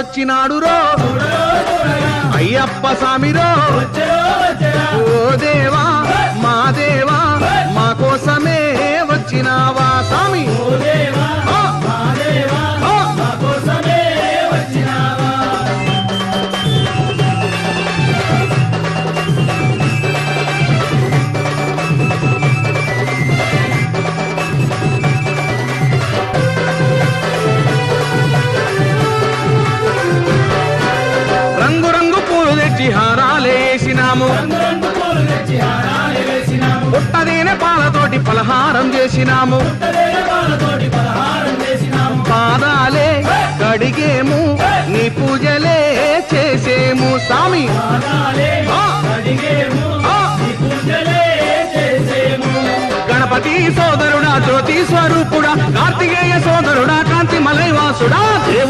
తోడొచ్చినాడు రో అయ్యప్ప స్వామిరో ఓ దేవా మా దేవా మా కోసమే వచ్చినావా స్వామి హారాలేసినాము పుట్టదేనే పాలతోటి పలహారం చేసినాము పాదాలే కడిగేము నీ పూజలే చేసేము స్వామి గణపతి సోదరుడా జ్యోతి స్వరూపుడా కార్తికేయ సోదరుడా కాంతి మలైవాసుడా దేవుడు